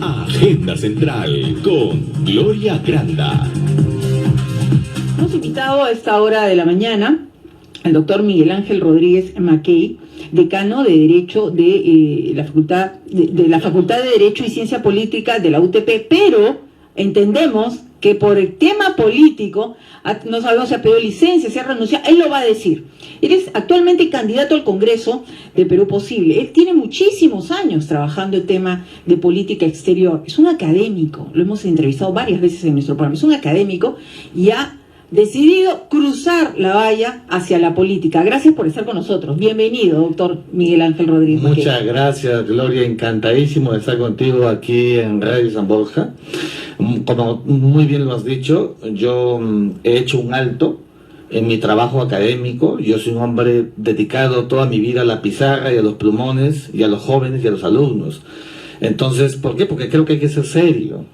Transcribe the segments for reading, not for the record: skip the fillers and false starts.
Agenda Central con Gloria Granda. Hemos invitado a esta hora de la mañana al doctor Miguel Ángel Rodríguez Mackey, decano de Derecho de la Facultad de Derecho y Ciencia Política de la UTP, pero entendemos que por el tema político, no sabemos si ha pedido licencia, si ha renunciado, él lo va a decir. Él es actualmente candidato al Congreso de Perú Posible. Él tiene muchísimos años trabajando el tema de política exterior. Es un académico, lo hemos entrevistado varias veces en nuestro programa. Es un académico y ha decidido cruzar la valla hacia la política. Gracias por estar con nosotros. Bienvenido, doctor Miguel Ángel Rodríguez. Muchas gracias, Gloria. Encantadísimo de estar contigo aquí en Radio San Borja. Como muy bien lo has dicho, yo he hecho un alto en mi trabajo académico. Yo soy un hombre dedicado toda mi vida a la pizarra y a los plumones y a los jóvenes y a los alumnos. Entonces, ¿por qué? Porque creo que hay que ser serio.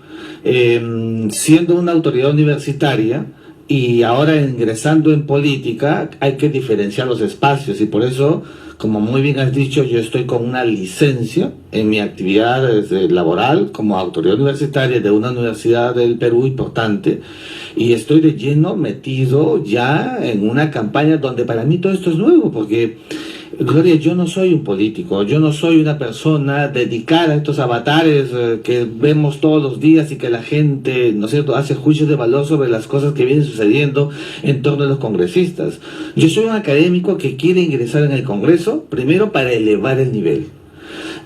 Siendo una autoridad universitaria y ahora ingresando en política, hay que diferenciar los espacios, y por eso, como muy bien has dicho, yo estoy con una licencia en mi actividad laboral como autoridad universitaria de una universidad del Perú importante, y estoy de lleno metido ya en una campaña donde para mí todo esto es nuevo, porque, Gloria, yo no soy un político, yo no soy una persona dedicada a estos avatares que vemos todos los días y que la gente, ¿no es cierto?, hace juicios de valor sobre las cosas que vienen sucediendo en torno a los congresistas. Yo soy un académico que quiere ingresar en el Congreso, primero para elevar el nivel.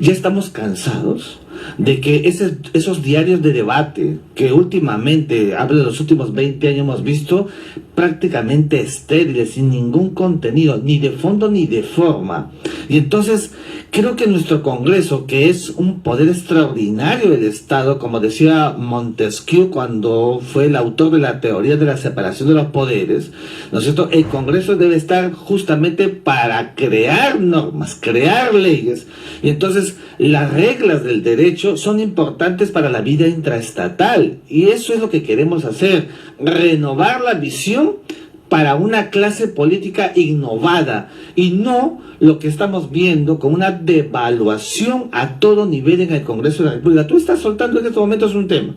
Ya estamos cansados de que esos diarios de debate que últimamente, hablo de los últimos 20 años, hemos visto prácticamente estériles, sin ningún contenido, ni de fondo ni de forma. Y entonces creo que nuestro Congreso, que es un poder extraordinario del Estado, como decía Montesquieu cuando fue el autor de la teoría de la separación de los poderes, ¿no es cierto?, el Congreso debe estar justamente para crear normas, crear leyes. Y entonces las reglas del derecho son importantes para la vida intraestatal, y eso es lo que queremos hacer, renovar la visión para una clase política innovada, y no lo que estamos viendo con una devaluación a todo nivel en el Congreso de la República. Tú estás soltando en estos momentos un tema,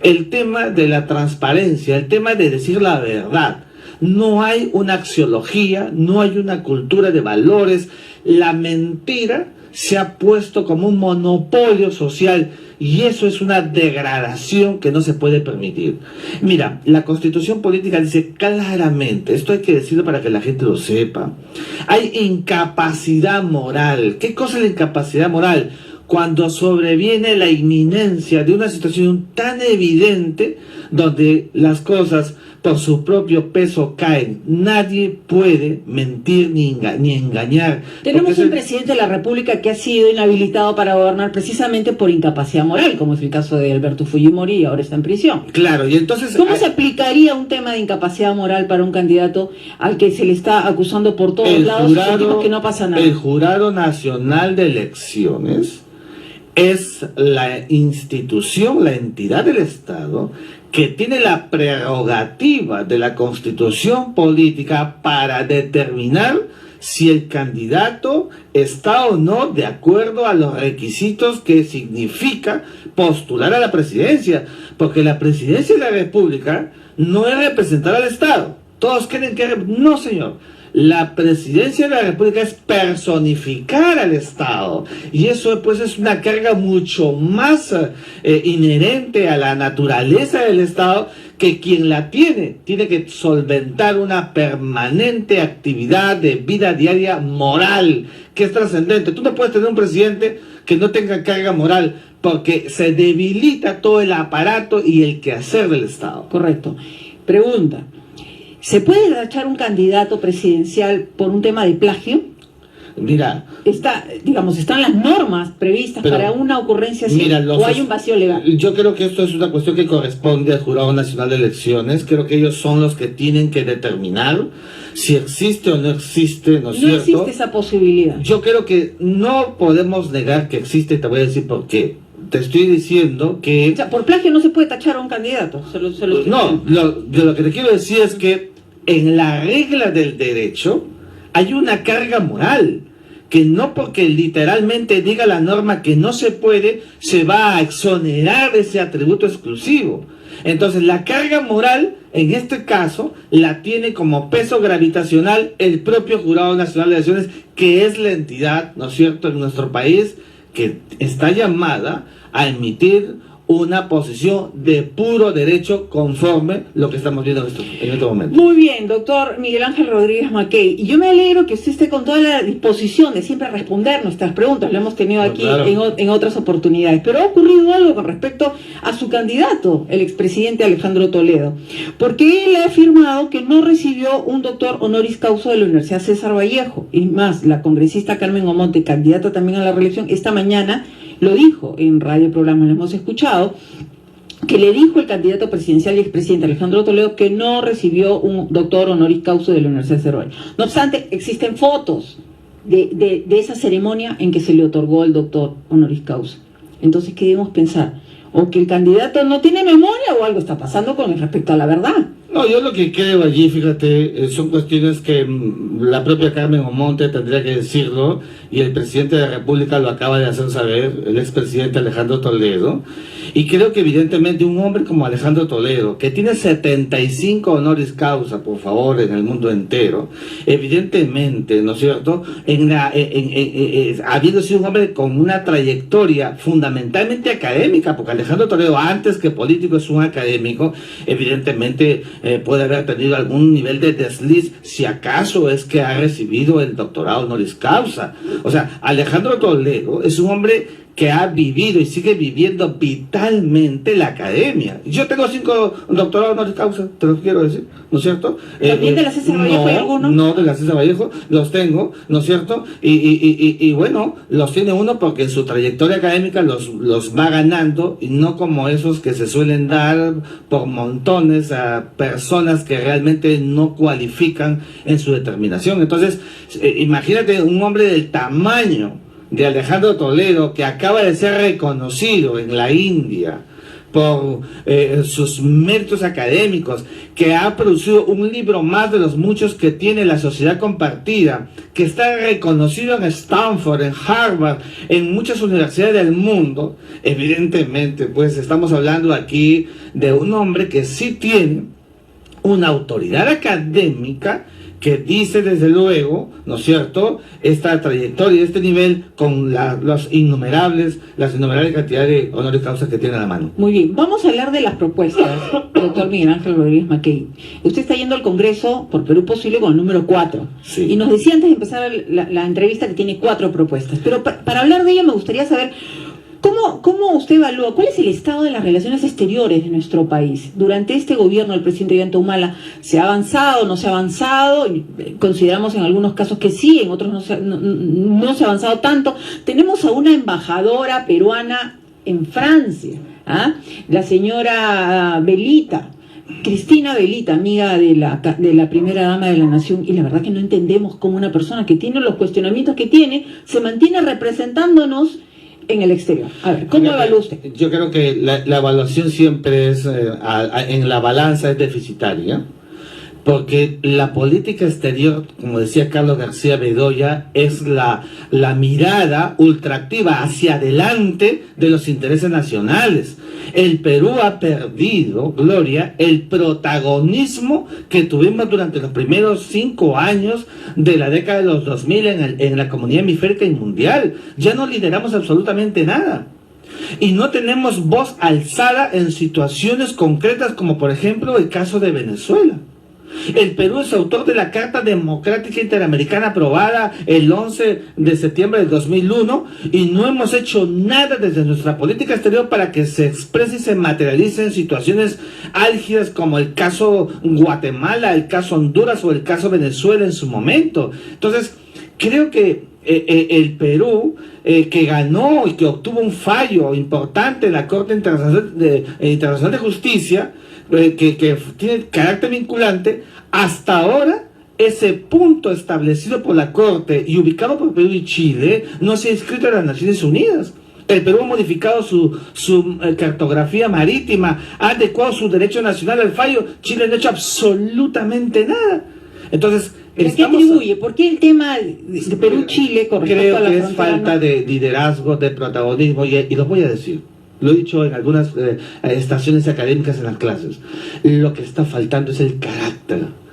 el tema de la transparencia, el tema de decir la verdad. No hay una axiología, no hay una cultura de valores. La mentira se ha puesto como un monopolio social, y eso es una degradación que no se puede permitir. Mira, la Constitución Política dice claramente, esto hay que decirlo para que la gente lo sepa, hay incapacidad moral. ¿Qué cosa es la incapacidad moral? Cuando sobreviene la inminencia de una situación tan evidente donde las cosas por su propio peso caen. Nadie puede mentir ni engañar. Tenemos un presidente de la República que ha sido inhabilitado para gobernar precisamente por incapacidad moral, como es el caso de Alberto Fujimori, y ahora está en prisión. Claro, y entonces, ¿cómo se aplicaría un tema de incapacidad moral para un candidato al que se le está acusando por todos lados y que no pasa nada? El Jurado Nacional de Elecciones es la institución, la entidad del Estado que tiene la prerrogativa de la Constitución Política para determinar si el candidato está o no de acuerdo a los requisitos que significa postular a la presidencia, porque la presidencia de la República no es representar al Estado. Todos creen que... No, señor. La presidencia de la República es personificar al Estado, y eso pues es una carga mucho más inherente a la naturaleza del Estado, que quien la tiene que solventar una permanente actividad de vida diaria moral, que es trascendente. Tú no puedes tener un presidente que no tenga carga moral, porque se debilita todo el aparato y el quehacer del Estado. Correcto. Pregunta: ¿se puede tachar un candidato presidencial por un tema de plagio? Mira, están las normas previstas para una ocurrencia así, mira, o hay un vacío legal. Yo creo que esto es una cuestión que corresponde al Jurado Nacional de Elecciones. Creo que ellos son los que tienen que determinar si existe o no existe, ¿no es cierto? No existe esa posibilidad. Yo creo que no podemos negar que existe, y te voy a decir por qué. Te estoy diciendo que... O sea, por plagio no se puede tachar a un candidato. No, lo que te quiero decir es que en la regla del derecho hay una carga moral que no porque literalmente diga la norma que no se puede, se va a exonerar ese atributo exclusivo. Entonces la carga moral en este caso la tiene como peso gravitacional el propio Jurado Nacional de Elecciones, que es la entidad, ¿no es cierto?, en nuestro país que está llamada a emitir una posición de puro derecho conforme lo que estamos viendo en este momento. Muy bien, doctor Miguel Ángel Rodríguez Mackey. Y yo me alegro que usted esté con toda la disposición de siempre responder nuestras preguntas. Lo hemos tenido aquí claro, en otras oportunidades. Pero ha ocurrido algo con respecto a su candidato, el expresidente Alejandro Toledo. Porque él ha afirmado que no recibió un doctor honoris causa de la Universidad César Vallejo. Y más, la congresista Carmen Omonte, candidata también a la reelección, esta mañana lo dijo en radio programa, lo hemos escuchado, que le dijo el candidato presidencial y expresidente Alejandro Toledo que no recibió un doctor honoris causa de la Universidad de Cervantes. No obstante, existen fotos de esa ceremonia en que se le otorgó el doctor honoris causa. Entonces, ¿qué debemos pensar? O que el candidato no tiene memoria o algo está pasando con respecto a la verdad. No, yo lo que creo allí, fíjate, son cuestiones que la propia Carmen Omonte tendría que decirlo, y el presidente de la República lo acaba de hacer saber, el expresidente Alejandro Toledo, y creo que evidentemente un hombre como Alejandro Toledo, que tiene 75 honoris causa, por favor, en el mundo entero, evidentemente, ¿no es cierto?, habiendo sido un hombre con una trayectoria fundamentalmente académica, porque Alejandro Toledo, antes que político, es un académico, evidentemente puede haber tenido algún nivel de desliz, si acaso es que ha recibido el doctorado honoris causa. O sea, Alejandro Toledo es un hombre que ha vivido y sigue viviendo vitalmente la academia. Yo tengo 5 doctorados honoris causa, te lo quiero decir, ¿no es cierto? ¿También de la César Vallejo hay alguno? No, de la César Vallejo los tengo, ¿no es cierto? Y bueno, los tiene uno porque en su trayectoria académica los va ganando, y no como esos que se suelen dar por montones a personas que realmente no cualifican en su determinación. Entonces, imagínate un hombre del tamaño de Alejandro Toledo, que acaba de ser reconocido en la India por sus méritos académicos, que ha producido un libro más de los muchos que tiene La Sociedad Compartida, que está reconocido en Stanford, en Harvard, en muchas universidades del mundo. Evidentemente, pues estamos hablando aquí de un hombre que sí tiene una autoridad académica, que dice desde luego, ¿no es cierto?, esta trayectoria, este nivel, con las innumerables cantidades de honoris causa que tiene a la mano. Muy bien, vamos a hablar de las propuestas, doctor Miguel Ángel Rodríguez Mackey. Usted está yendo al Congreso por Perú Posible con el número 4. Sí. Y nos decía antes de empezar la entrevista que tiene 4 propuestas. Pero para hablar de ello me gustaría saber, ¿cómo usted evalúa cuál es el estado de las relaciones exteriores de nuestro país? Durante este gobierno del presidente Ollanta Humala, ¿se ha avanzado, no se ha avanzado? Consideramos en algunos casos que sí, en otros no se ha avanzado tanto. Tenemos a una embajadora peruana en Francia, la señora Belita, Cristina Belita, amiga de la primera dama de la nación, y la verdad que no entendemos cómo una persona que tiene los cuestionamientos que tiene se mantiene representándonos en el exterior. A ver, ¿cómo evalúa usted? Yo creo que la evaluación siempre es, en la balanza es deficitaria, porque la política exterior, como decía Carlos García Bedoya, es la mirada ultraactiva hacia adelante de los intereses nacionales. El Perú ha perdido, Gloria, el protagonismo que tuvimos durante los primeros 5 años de la década de los 2000 en la comunidad hemisférica y mundial. Ya no lideramos absolutamente nada. Y no tenemos voz alzada en situaciones concretas como por ejemplo el caso de Venezuela. El Perú es autor de la Carta Democrática Interamericana aprobada el 11 de septiembre de 2001 y no hemos hecho nada desde nuestra política exterior para que se exprese y se materialice en situaciones álgidas como el caso Guatemala, el caso Honduras o el caso Venezuela en su momento. Entonces, creo que el Perú, que ganó y que obtuvo un fallo importante en la Corte Internacional de Justicia, que tiene carácter vinculante, hasta ahora ese punto establecido por la Corte y ubicado por Perú y Chile no se ha inscrito en las Naciones Unidas. El Perú ha modificado su cartografía marítima, ha adecuado su derecho nacional al fallo. Chile no ha hecho absolutamente nada. Entonces, ¿A qué atribuye? ¿Por qué el tema de Perú-Chile con respecto Creo a la que es frontera falta no? de liderazgo, de protagonismo, y lo voy a decir. Lo he dicho en algunas estaciones académicas en las clases. Lo que está faltando es el carácter.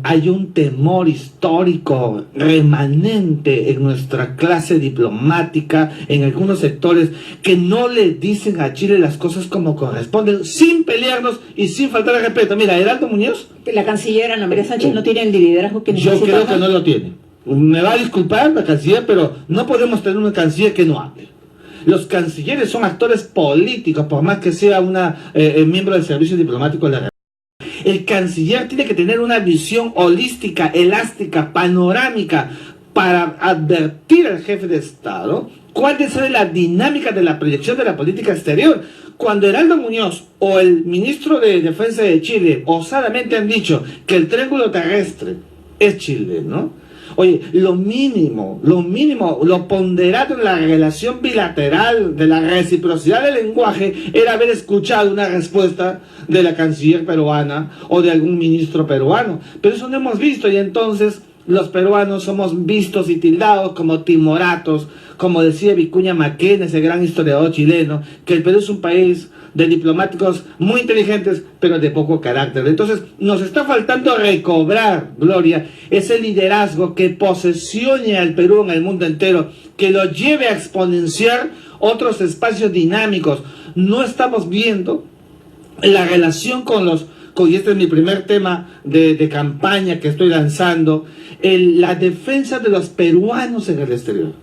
Hay un temor histórico remanente en nuestra clase diplomática, en algunos sectores, que no le dicen a Chile las cosas como corresponden, sin pelearnos y sin faltar al respeto. Mira, Heraldo Muñoz, La canciller Ana María Sánchez no tiene el liderazgo que necesita. yo creo que no lo tiene. Me va a disculpar la canciller, pero no podemos tener una canciller que no hable. Los cancilleres son actores políticos, por más que sea una miembro del servicio diplomático de la República. El canciller tiene que tener una visión holística, elástica, panorámica, para advertir al jefe de Estado cuál debe ser la dinámica de la proyección de la política exterior. Cuando Heraldo Muñoz o el ministro de Defensa de Chile osadamente han dicho que el triángulo terrestre es Chile, ¿no? Oye, lo mínimo, lo ponderado en la relación bilateral de la reciprocidad del lenguaje era haber escuchado una respuesta de la canciller peruana o de algún ministro peruano. Pero eso no hemos visto, y entonces los peruanos somos vistos y tildados como timoratos, como decía Vicuña Maquena, ese gran historiador chileno, que el Perú es un país de diplomáticos muy inteligentes, pero de poco carácter. Entonces, nos está faltando recobrar, Gloria, ese liderazgo que posesione al Perú en el mundo entero, que lo lleve a exponenciar otros espacios dinámicos. No estamos viendo la relación con y este es mi primer tema de campaña que estoy lanzando, la defensa de los peruanos en el exterior.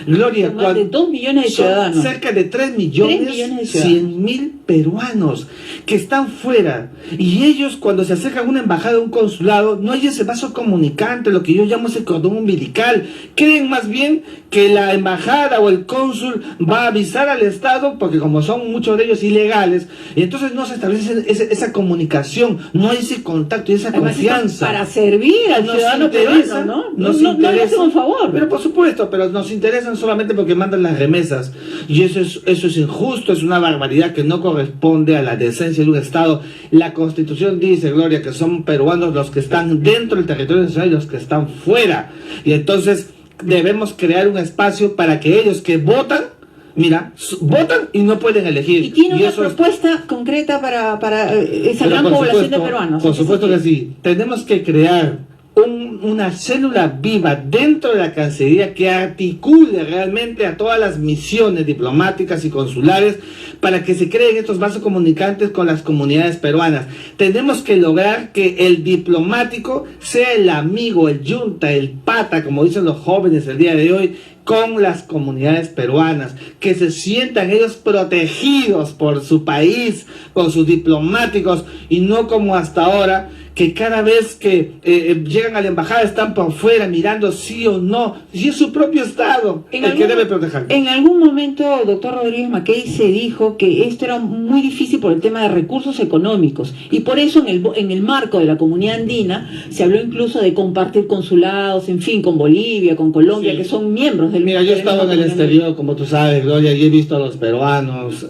Gloria, más de 2 millones de ciudadanos. Cerca de 3.100.000 peruanos que están fuera, y ellos cuando se acercan a una embajada o un consulado no hay ese vaso comunicante, lo que yo llamo ese cordón umbilical. Creen más bien que la embajada o el cónsul va a avisar al Estado, porque como son muchos de ellos ilegales, y entonces no se establece esa comunicación, no hay ese contacto y esa Además, confianza. para servir al ciudadano peruano, ¿no? No le hacen un favor. Pero por supuesto, pero nos interesan solamente porque mandan las remesas, y eso es injusto, es una barbaridad que no corresponde a la decencia de un Estado. La Constitución dice, Gloria, que son peruanos los que están dentro del territorio nacional y los que están fuera, y entonces debemos crear un espacio para que ellos que votan, mira, votan y no pueden elegir. ¿Y tiene una eso propuesta concreta para esa gran población de peruanos? Por supuesto que sí. Tenemos que crear una célula viva dentro de la Cancillería que articule realmente a todas las misiones diplomáticas y consulares para que se creen estos vasos comunicantes con las comunidades peruanas. Tenemos que lograr que el diplomático sea el amigo, el yunta, el pata, como dicen los jóvenes el día de hoy, con las comunidades peruanas, que se sientan ellos protegidos por su país, por sus diplomáticos, y no como hasta ahora, que cada vez que llegan a la embajada están por fuera mirando sí o no, y es su propio Estado el que debe proteger. En algún momento, doctor Rodríguez Mackey, se dijo que esto era muy difícil por el tema de recursos económicos, y por eso en el marco de la comunidad andina se habló incluso de compartir consulados, en fin, con Bolivia, con Colombia, sí, que son miembros del... Mira, yo he estado en el exterior, como tú sabes, Gloria, y he visto a los peruanos,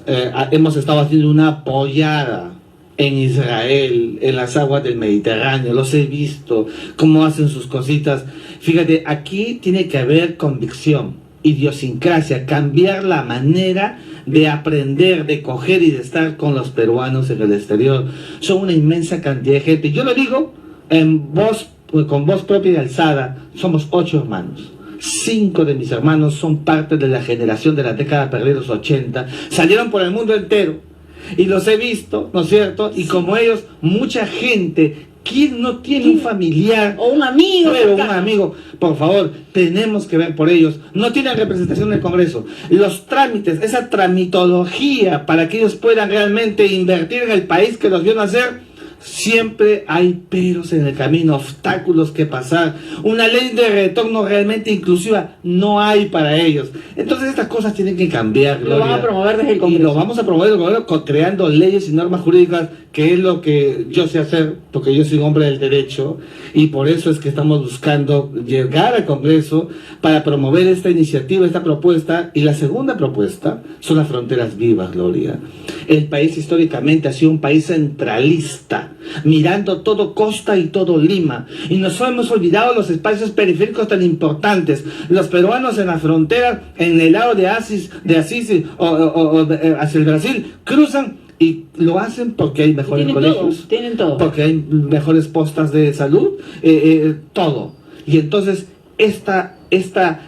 hemos estado haciendo una apoyada en Israel, en las aguas del Mediterráneo, los he visto, cómo hacen sus cositas. Fíjate, aquí tiene que haber convicción, idiosincrasia, cambiar la manera de aprender, de coger y de estar con los peruanos en el exterior. Son una inmensa cantidad de gente. Yo lo digo con voz propia y alzada, somos 8 hermanos. 5 de mis hermanos son parte de la generación de la década perdida de los 80, salieron por el mundo entero, y los he visto, ¿no es cierto? Y como ellos, mucha gente, ¿quién no tiene un familiar o un amigo? Pero un amigo, por favor, tenemos que ver por ellos. No tienen representación en el Congreso. Los trámites, esa tramitología para que ellos puedan realmente invertir en el país que los vio nacer, siempre hay peros en el camino, obstáculos que pasar. Una ley de retorno realmente inclusiva no hay para ellos. Entonces estas cosas tienen que cambiar, Gloria. Lo van a promover desde el Congreso. Y lo vamos a promover desde el Congreso creando leyes y normas jurídicas, que es lo que yo sé hacer, porque yo soy un hombre del derecho, y por eso es que estamos buscando llegar al Congreso para promover esta iniciativa, esta propuesta. Y la segunda propuesta son las fronteras vivas, Gloria. El país históricamente ha sido un país centralista, mirando todo Costa y todo Lima. Y nos hemos olvidado los espacios periféricos tan importantes. Los peruanos en la frontera, en el lado de Asís o hacia el Brasil, cruzan y lo hacen porque hay mejores colegios, tienen todo. porque hay mejores postas de salud, todo. Y entonces esta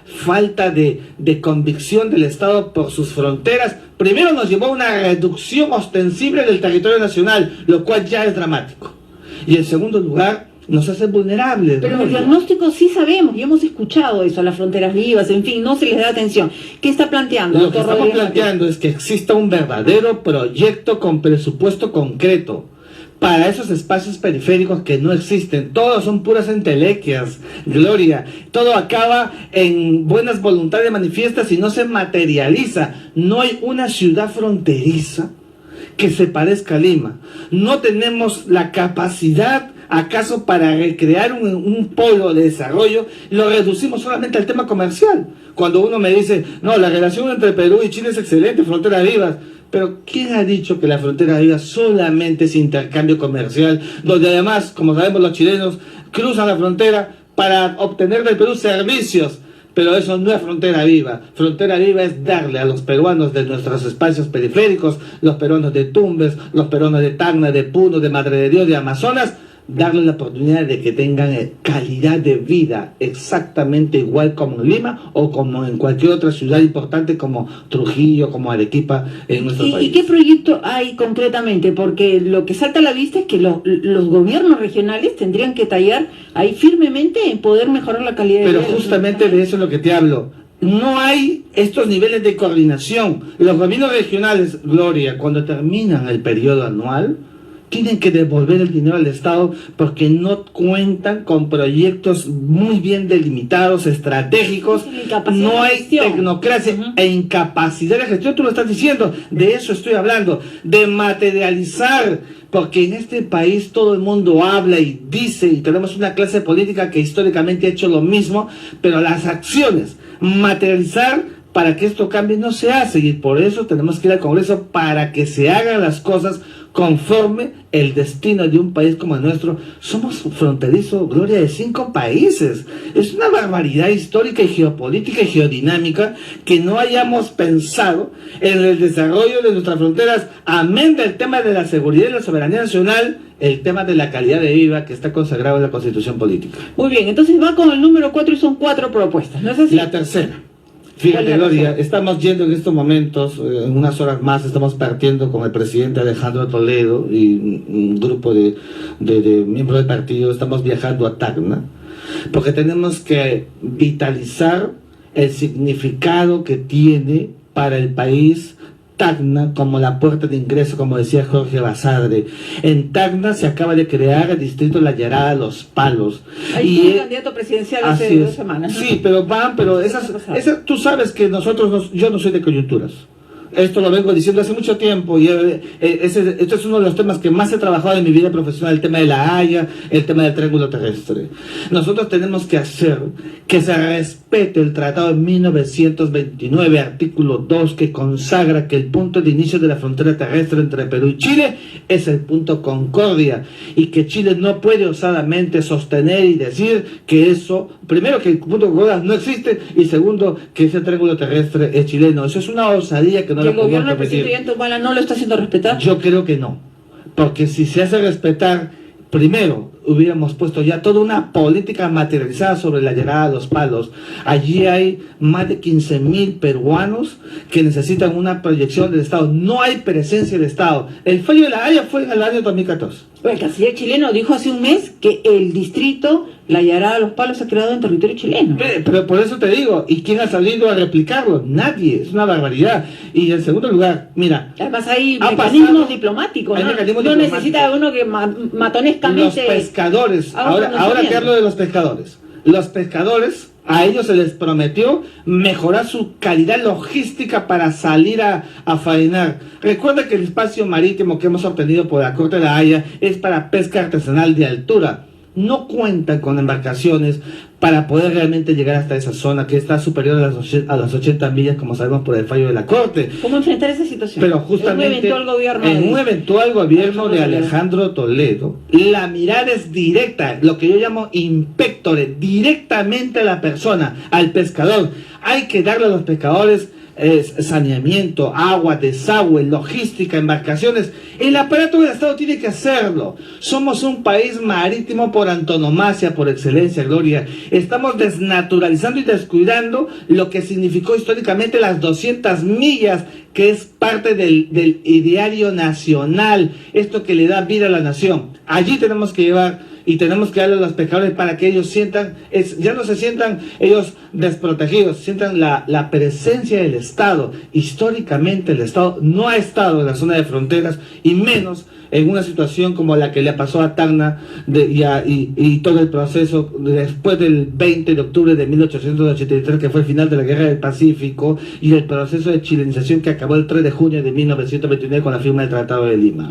falta de convicción del Estado por sus fronteras, primero nos llevó a una reducción ostensible del territorio nacional, lo cual ya es dramático. Y en segundo lugar, nos hace vulnerables. Pero ¿no? los diagnósticos sí sabemos, y hemos escuchado eso, las fronteras vivas, en fin, no se les da atención. ¿Qué está planteando? Lo que doctor estamos Rodríguez? planteando es que exista un verdadero proyecto con presupuesto concreto para esos espacios periféricos que no existen. Todos son puras entelequias, Gloria. Todo acaba en buenas voluntades manifiestas y no se materializa. No hay una ciudad fronteriza que se parezca a Lima. No tenemos la capacidad, acaso, para recrear un polo de desarrollo. Lo reducimos solamente al tema comercial. Cuando uno me dice, no, la relación entre Perú y Chile es excelente, fronteras vivas. Pero ¿quién ha dicho que la frontera viva solamente es intercambio comercial? Donde además, como sabemos, los chilenos cruzan la frontera para obtener del Perú servicios. Pero eso no es frontera viva. Frontera viva es darle a los peruanos de nuestros espacios periféricos, los peruanos de Tumbes, los peruanos de Tacna, de Puno, de Madre de Dios, de Amazonas, darles la oportunidad de que tengan calidad de vida exactamente igual como en Lima o como en cualquier otra ciudad importante como Trujillo, como Arequipa en nuestro país. ¿Y qué proyecto hay concretamente? Porque lo que salta a la vista es que los gobiernos regionales tendrían que tallar ahí firmemente en poder mejorar la calidad de vida. Pero justamente de eso es lo que te hablo. No hay estos niveles de coordinación. Los gobiernos regionales, Gloria, cuando terminan el periodo anual, tienen que devolver el dinero al Estado porque no cuentan con proyectos muy bien delimitados, estratégicos. No hay tecnocracia e incapacidad de gestión. Tú lo estás diciendo, de eso estoy hablando, de materializar, porque en este país todo el mundo habla y dice, y tenemos una clase política que históricamente ha hecho lo mismo, pero las acciones, materializar para que esto cambie no se hace, y por eso tenemos que ir al Congreso para que se hagan las cosas conforme el destino de un país como el nuestro. Somos fronterizo, Gloria, de 5 países. Es una barbaridad histórica y geopolítica y geodinámica que no hayamos pensado en el desarrollo de nuestras fronteras, amén del tema de la seguridad y la soberanía nacional, el tema de la calidad de vida que está consagrado en la Constitución Política. Muy bien, entonces va con el número 4 y son 4 propuestas, ¿no es así? La tercera. Fíjate, Gloria, estamos yendo en estos momentos, en unas horas más, estamos partiendo con el presidente Alejandro Toledo y un grupo de miembros del partido, estamos viajando a Tacna, porque tenemos que vitalizar el significado que tiene para el país Tacna como la puerta de ingreso, como decía Jorge Basadre. En Tacna se acaba de crear el distrito La Llarada Los Palos. Ahí fue el candidato presidencial hace 2 semanas, ¿no? Sí, pero tú sabes que yo no soy de coyunturas. Esto lo vengo diciendo hace mucho tiempo y este es uno de los temas que más he trabajado en mi vida profesional, el tema de la Haya, el tema del triángulo terrestre. Nosotros tenemos que hacer que se respete el Tratado de 1929, artículo 2, que consagra que el punto de inicio de la frontera terrestre entre Perú y Chile es el punto Concordia, y que Chile no puede osadamente sostener y decir que eso, primero, que el punto Concordia no existe, y segundo, que ese triángulo terrestre es chileno. Eso es una osadía que no ¿El gobierno del presidente Humala no lo está haciendo respetar? Yo creo que no, porque si se hace respetar, primero hubiéramos puesto ya toda una política materializada sobre la llegada a Los Palos. Allí hay más de 15.000 peruanos que necesitan una proyección del Estado. No hay presencia del Estado. El fallo de la Haya fue en el año 2014. El canciller chileno dijo hace un mes que el distrito La Llarada Los Palos se ha creado en territorio chileno. Pero por eso te digo, ¿y quién ha salido a replicarlo? Nadie, es una barbaridad. Y en segundo lugar, mira, además hay mecanismos diplomáticos, ¿no? No necesita uno que matonescamente... Los pescadores, ahora te hablo de los pescadores. Los pescadores, a ellos se les prometió mejorar su calidad logística para salir a faenar. Recuerda que el espacio marítimo que hemos obtenido por la Corte de la Haya es para pesca artesanal de altura. no cuentan con embarcaciones para poder realmente llegar hasta esa zona que está superior a las 80 millas, como sabemos por el fallo de la Corte. ¿Cómo enfrentar esa situación? Pero justamente en un eventual gobierno de Alejandro Toledo, la mirada es directa, lo que yo llamo impectore, directamente a la persona, al pescador. Hay que darle a los pescadores saneamiento, agua, desagüe, logística, embarcaciones. El aparato del Estado tiene que hacerlo. Somos un país marítimo por antonomasia, por excelencia, Gloria. Estamos desnaturalizando y descuidando lo que significó históricamente las 200 millas, que es parte del ideario nacional, esto que le da vida a la nación. Allí tenemos que llevar y tenemos que darle a los pescadores para que ellos sientan, ya no se sientan ellos desprotegidos, sientan la presencia del Estado. Históricamente el Estado no ha estado en la zona de fronteras, y menos en una situación como la que le pasó a Tacna y todo el proceso después del 20 de octubre de 1883, que fue el final de la Guerra del Pacífico, y el proceso de chilenización que acabó el 3 de junio de 1929 con la firma del Tratado de Lima.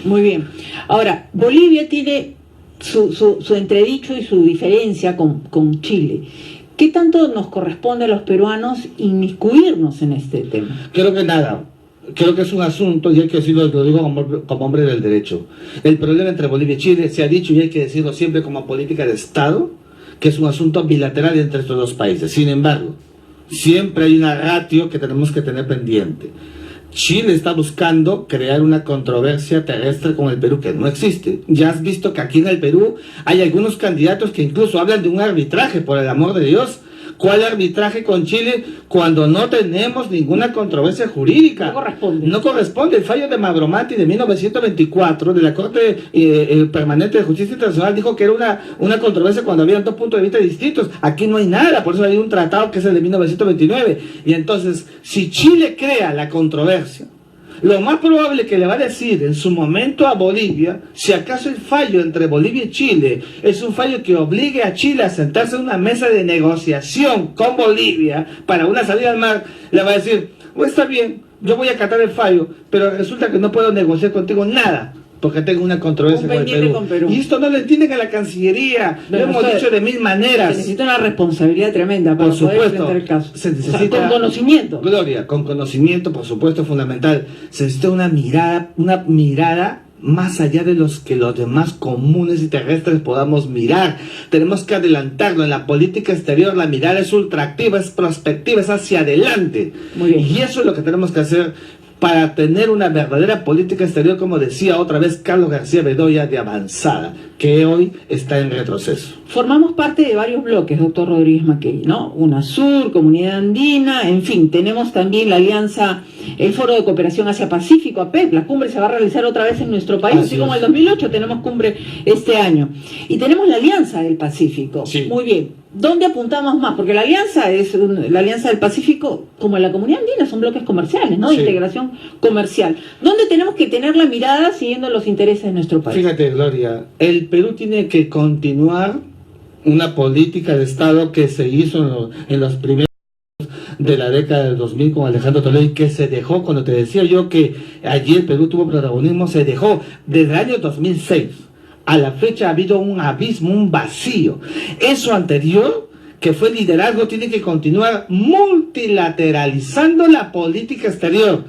Muy bien. Ahora, Bolivia tiene su entredicho y su diferencia con Chile. ¿Qué tanto nos corresponde a los peruanos inmiscuirnos en este tema? Creo que nada. Creo que es un asunto, y hay que decirlo, lo digo como hombre del derecho. El problema entre Bolivia y Chile se ha dicho, y hay que decirlo siempre como política de Estado, que es un asunto bilateral entre estos dos países. Sin embargo, siempre hay una ratio que tenemos que tener pendiente. Chile está buscando crear una controversia terrestre con el Perú que no existe. Ya has visto que aquí en el Perú hay algunos candidatos que incluso hablan de un arbitraje, por el amor de Dios. ¿Cuál arbitraje con Chile cuando no tenemos ninguna controversia jurídica? No corresponde. No corresponde. El fallo de Mavromati de 1924 de la Corte Permanente de Justicia Internacional dijo que era una controversia cuando había dos puntos de vista distintos. Aquí no hay nada, por eso hay un tratado que es el de 1929. Y entonces, si Chile crea la controversia, lo más probable que le va a decir en su momento a Bolivia, si acaso el fallo entre Bolivia y Chile es un fallo que obligue a Chile a sentarse en una mesa de negociación con Bolivia para una salida al mar, le va a decir, pues está bien, yo voy a acatar el fallo, pero resulta que no puedo negociar contigo nada, porque tengo una controversia con Perú. Y esto no lo entienden en la Cancillería, lo hemos dicho de mil maneras. Se necesita una responsabilidad tremenda para poder enfrentar el caso. Se necesita, con conocimiento. Gloria, con conocimiento, por supuesto, fundamental. Se necesita una mirada más allá de los que los demás comunes y terrestres podamos mirar. Tenemos que adelantarlo. En la política exterior la mirada es ultraactiva, es prospectiva, es hacia adelante. Muy bien. Y eso es lo que tenemos que hacer para tener una verdadera política exterior, como decía otra vez Carlos García Bedoya, de avanzada, que hoy está en retroceso. Formamos parte de varios bloques, doctor Rodríguez Mackey, ¿no? UNASUR, Comunidad Andina, en fin, tenemos también la alianza, el Foro de Cooperación Asia-Pacífico, APEC, la cumbre se va a realizar otra vez en nuestro país, así como en el 2008 tenemos cumbre este año. Y tenemos la Alianza del Pacífico, sí. Muy bien. ¿Dónde apuntamos más? Porque la alianza la Alianza del Pacífico, como la Comunidad Andina, son bloques comerciales, ¿no? De integración comercial. ¿Dónde tenemos que tener la mirada siguiendo los intereses de nuestro país? Fíjate, Gloria, el Perú tiene que continuar una política de Estado que se hizo en los primeros de la década del 2000 con Alejandro Toledo, y que se dejó, cuando te decía yo que allí el Perú tuvo protagonismo, se dejó desde el año 2006. A la fecha ha habido un abismo, un vacío. Eso anterior, que fue liderazgo, tiene que continuar multilateralizando la política exterior.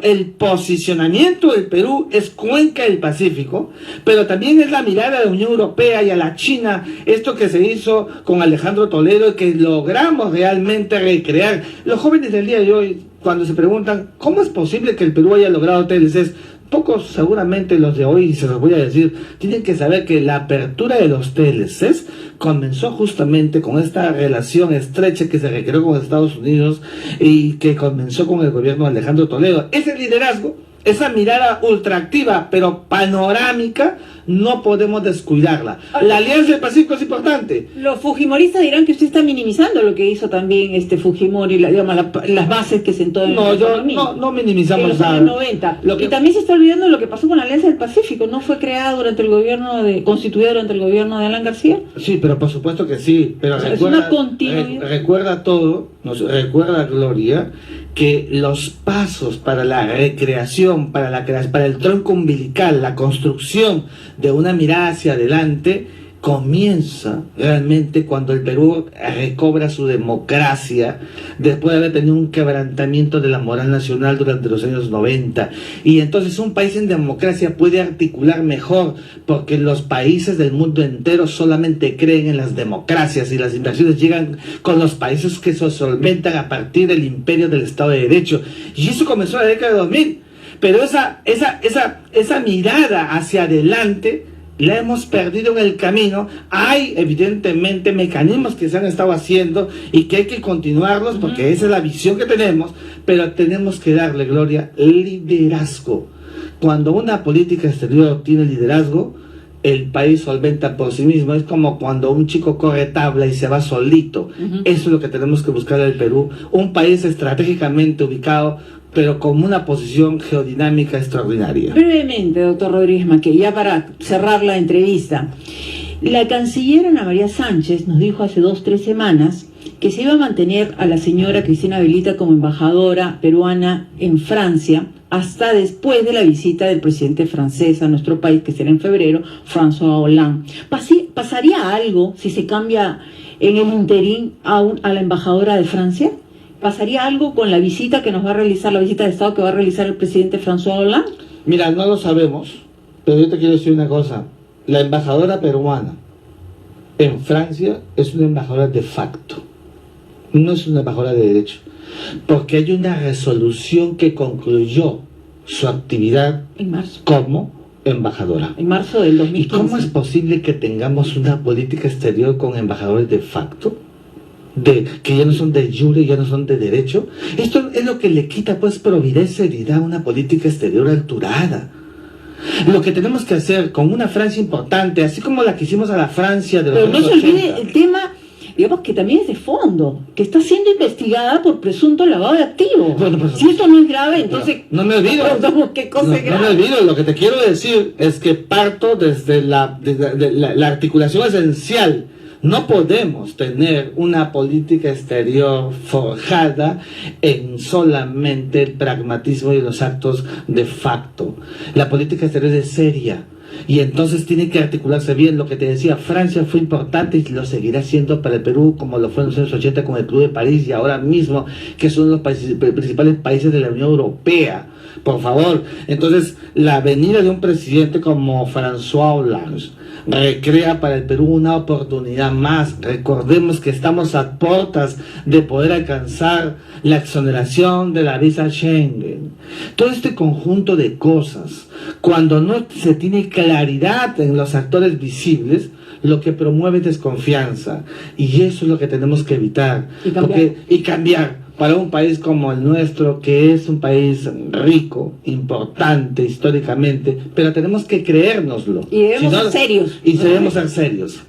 El posicionamiento del Perú es cuenca del Pacífico, pero también es la mirada de la Unión Europea y a la China, esto que se hizo con Alejandro Toledo y que logramos realmente recrear. Los jóvenes del día de hoy, cuando se preguntan ¿cómo es posible que el Perú haya logrado TLCs? Pocos seguramente los de hoy, se los voy a decir, tienen que saber que la apertura de los TLCs comenzó justamente con esta relación estrecha que se recreó con Estados Unidos y que comenzó con el gobierno de Alejandro Toledo. Ese liderazgo, esa mirada ultraactiva pero panorámica, no podemos descuidarla. La Alianza del Pacífico es importante. Los fujimoristas dirán que usted está minimizando lo que hizo también Fujimori, las bases que sentó en la economía. No minimizamos en los nada. años 90. Y también se está olvidando lo que pasó con la Alianza del Pacífico. ¿No fue creada durante el gobierno constituida durante el gobierno de Alan García? Sí, pero por supuesto que sí. Pero es una continuidad. Recuerda todo, recuerda, Gloria, que los pasos para la recreación, para el tronco umbilical, la construcción de una mirada hacia adelante, comienza realmente cuando el Perú recobra su democracia después de haber tenido un quebrantamiento de la moral nacional durante los años 90. Y entonces un país en democracia puede articular mejor, porque los países del mundo entero solamente creen en las democracias y las inversiones llegan con los países que se solventan a partir del imperio del Estado de Derecho. Y eso comenzó en la década de 2000. Pero esa mirada hacia adelante la hemos perdido en el camino. Hay evidentemente mecanismos que se han estado haciendo y que hay que continuarlos porque esa es la visión que tenemos, pero tenemos que darle, Gloria, liderazgo. Cuando una política exterior tiene liderazgo, el país solventa por sí mismo. Es como cuando un chico corre tabla y se va solito. Eso es lo que tenemos que buscar en el Perú, un país estratégicamente ubicado, pero con una posición geodinámica extraordinaria. Brevemente, doctor Rodríguez Mackey, ya para cerrar la entrevista. La canciller Ana María Sánchez nos dijo hace 2-3 semanas que se iba a mantener a la señora Cristina Velita como embajadora peruana en Francia hasta después de la visita del presidente francés a nuestro país, que será en febrero, François Hollande. ¿Pasaría algo si se cambia en el interín a la embajadora de Francia? ¿Pasaría algo con la visita que nos va a realizar, la visita de Estado que va a realizar el presidente François Hollande? Mira, no lo sabemos, pero yo te quiero decir una cosa. La embajadora peruana en Francia es una embajadora de facto, no es una embajadora de derecho, porque hay una resolución que concluyó su actividad En marzo. como embajadora. En marzo del ¿Y 2015. cómo es posible que tengamos una política exterior con embajadores de facto? Que ya no son de jure, ya no son de derecho. Esto es lo que le quita pues probidad y seriedad a una política exterior alturada. Lo que tenemos que hacer con una Francia importante, así como la que hicimos a la Francia de los Pero no años se olvide 80. el tema, digamos, que también es de fondo, que está siendo investigada por presunto lavado de activos. Bueno, pues, si esto no es grave, entonces no me olvido. ¿qué cosa No, es grave? no me olvido. Lo que te quiero decir es que parto desde la articulación esencial. No podemos tener una política exterior forjada en solamente el pragmatismo y los actos de facto. La política exterior es seria y entonces tiene que articularse bien. Lo que te decía, Francia fue importante y lo seguirá siendo para el Perú, como lo fue en los años 80 con el Club de París y ahora mismo que son los principales países de la Unión Europea. Por favor, entonces la venida de un presidente como François Hollande recrea para el Perú una oportunidad más. Recordemos que estamos a puertas de poder alcanzar la exoneración de la visa Schengen. Todo este conjunto de cosas, cuando no se tiene claridad en los actores visibles, lo que promueve es desconfianza, y eso es lo que tenemos que evitar y cambiar para un país como el nuestro, que es un país rico, importante históricamente, pero tenemos que creérnoslo. Y debemos ser serios. Y debemos ser serios,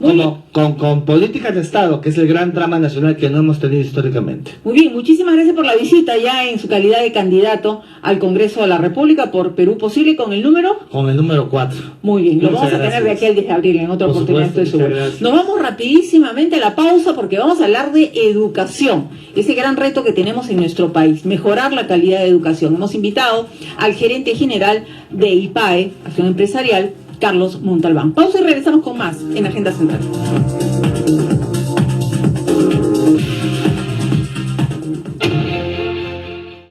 con políticas de Estado, que es el gran drama nacional que no hemos tenido históricamente. Muy bien, muchísimas gracias por la visita ya en su calidad de candidato al Congreso de la República por Perú Posible con el número... Con el número 4. Muy bien, lo Muchas vamos a tener de gracias. aquí al 10 de abril en otra Por oportunidad, supuesto, estoy seguro. muchas gracias. Nos vamos rapidísimamente a la pausa porque vamos a hablar de educación, ese gran reto que tenemos en nuestro país, mejorar la calidad de educación. Hemos invitado al gerente general de IPAE, Acción Empresarial, Carlos Montalbán. Pausa y regresamos con más en Agenda Central.